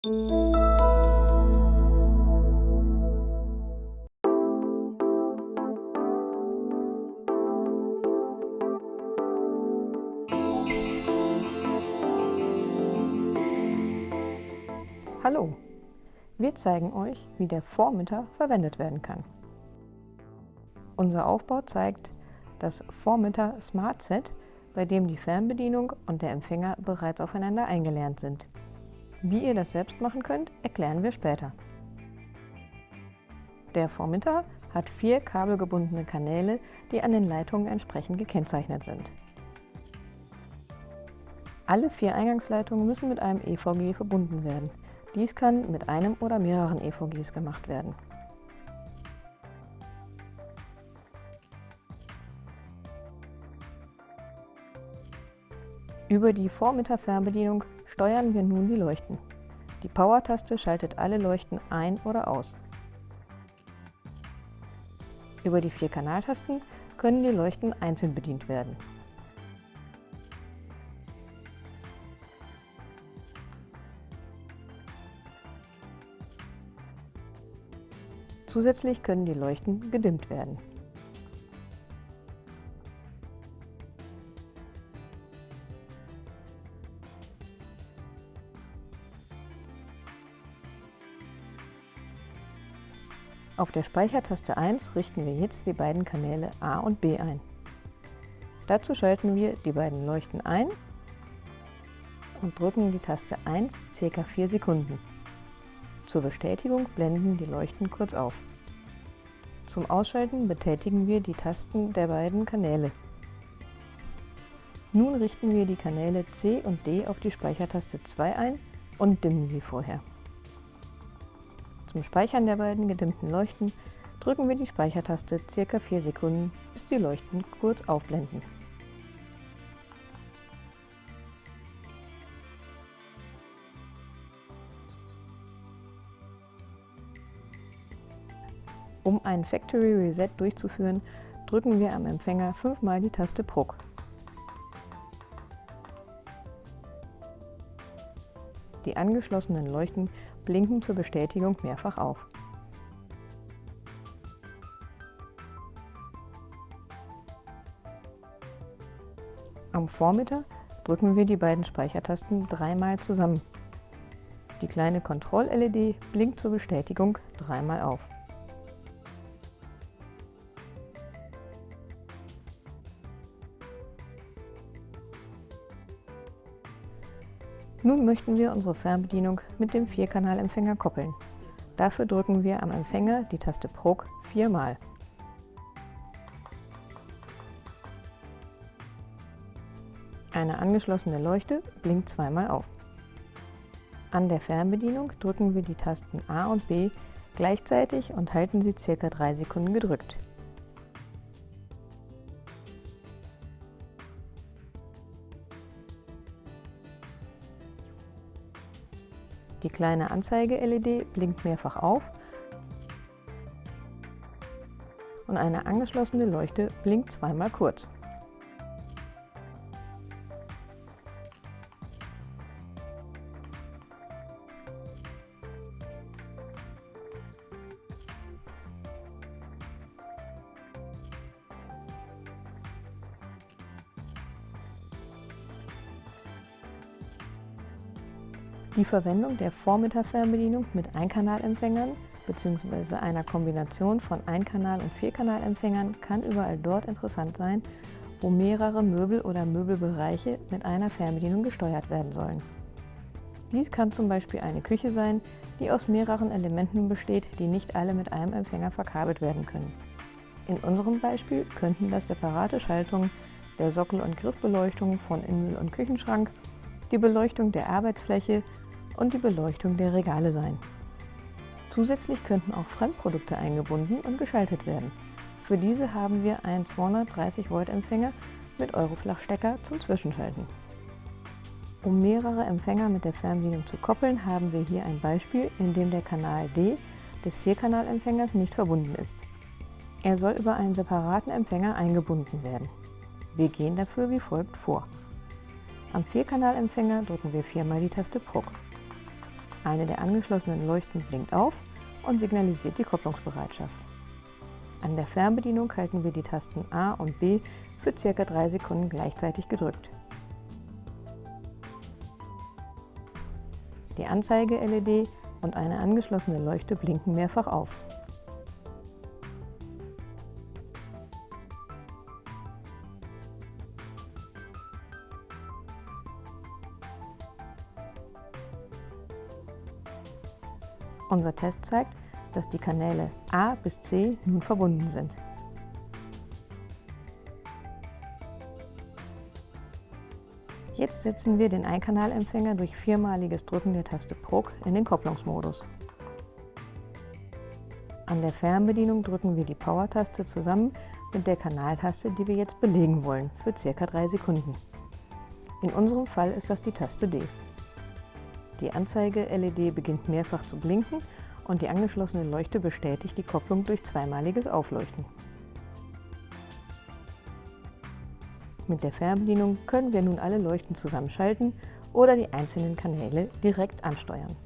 Hallo, wir zeigen euch, wie der Vormitter verwendet werden kann. Unser Aufbau zeigt das Vormitter Smart Set, bei dem die Fernbedienung und der Empfänger bereits aufeinander eingelernt sind. Wie ihr das selbst machen könnt, erklären wir später. Der Vormitter hat 4 kabelgebundene Kanäle, die an den Leitungen entsprechend gekennzeichnet sind. Alle 4 Eingangsleitungen müssen mit einem EVG verbunden werden. Dies kann mit einem oder mehreren EVGs gemacht werden. Über die Vormitter-Fernbedienung steuern wir nun die Leuchten. Die Power-Taste schaltet alle Leuchten ein oder aus. Über die 4 Kanaltasten können die Leuchten einzeln bedient werden. Zusätzlich können die Leuchten gedimmt werden. Auf der Speichertaste 1 richten wir jetzt die beiden Kanäle A und B ein. Dazu schalten wir die beiden Leuchten ein und drücken die Taste 1 ca. 4 Sekunden. Zur Bestätigung blenden die Leuchten kurz auf. Zum Ausschalten betätigen wir die Tasten der beiden Kanäle. Nun richten wir die Kanäle C und D auf die Speichertaste 2 ein und dimmen sie vorher. Zum Speichern der beiden gedimmten Leuchten drücken wir die Speichertaste ca. 4 Sekunden, bis die Leuchten kurz aufblenden. Um ein Factory Reset durchzuführen, drücken wir am Empfänger 5-mal die Taste PROC. Die angeschlossenen Leuchten blinken zur Bestätigung mehrfach auf. Am Vormitter drücken wir die beiden Speichertasten 3-mal zusammen. Die kleine Kontroll-LED blinkt zur Bestätigung 3-mal auf. Nun möchten wir unsere Fernbedienung mit dem 4-Kanal-Empfänger koppeln. Dafür drücken wir am Empfänger die Taste PROC 4-mal. Eine angeschlossene Leuchte blinkt 2-mal auf. An der Fernbedienung drücken wir die Tasten A und B gleichzeitig und halten sie ca. 3 Sekunden gedrückt. Die kleine Anzeige-LED blinkt mehrfach auf und eine angeschlossene Leuchte blinkt 2-mal kurz. Die Verwendung der Vormitter-Fernbedienung mit Einkanalempfängern bzw. einer Kombination von Einkanal- und 4-Kanalempfängern kann überall dort interessant sein, wo mehrere Möbel oder Möbelbereiche mit einer Fernbedienung gesteuert werden sollen. Dies kann zum Beispiel eine Küche sein, die aus mehreren Elementen besteht, die nicht alle mit einem Empfänger verkabelt werden können. In unserem Beispiel könnten das separate Schaltungen der Sockel- und Griffbeleuchtung von Insel- und Küchenschrank, die Beleuchtung der Arbeitsfläche und die Beleuchtung der Regale sein. Zusätzlich könnten auch Fremdprodukte eingebunden und geschaltet werden. Für diese haben wir einen 230 Volt Empfänger mit Euroflachstecker zum Zwischenschalten. Um mehrere Empfänger mit der Fernbedienung zu koppeln, haben wir hier ein Beispiel, in dem der Kanal D des 4-Kanalempfängers nicht verbunden ist. Er soll über einen separaten Empfänger eingebunden werden. Wir gehen dafür wie folgt vor. Am 4-Kanalempfänger drücken wir 4-mal die Taste PROC. Eine der angeschlossenen Leuchten blinkt auf und signalisiert die Kopplungsbereitschaft. An der Fernbedienung halten wir die Tasten A und B für ca. 3 Sekunden gleichzeitig gedrückt. Die Anzeige-LED und eine angeschlossene Leuchte blinken mehrfach auf. Unser Test zeigt, dass die Kanäle A bis C nun verbunden sind. Jetzt setzen wir den Einkanalempfänger durch viermaliges Drücken der Taste PROG in den Kopplungsmodus. An der Fernbedienung drücken wir die Power-Taste zusammen mit der Kanaltaste, die wir jetzt belegen wollen, für ca. 3 Sekunden. In unserem Fall ist das die Taste D. Die Anzeige-LED beginnt mehrfach zu blinken und die angeschlossene Leuchte bestätigt die Kopplung durch zweimaliges Aufleuchten. Mit der Fernbedienung können wir nun alle Leuchten zusammenschalten oder die einzelnen Kanäle direkt ansteuern.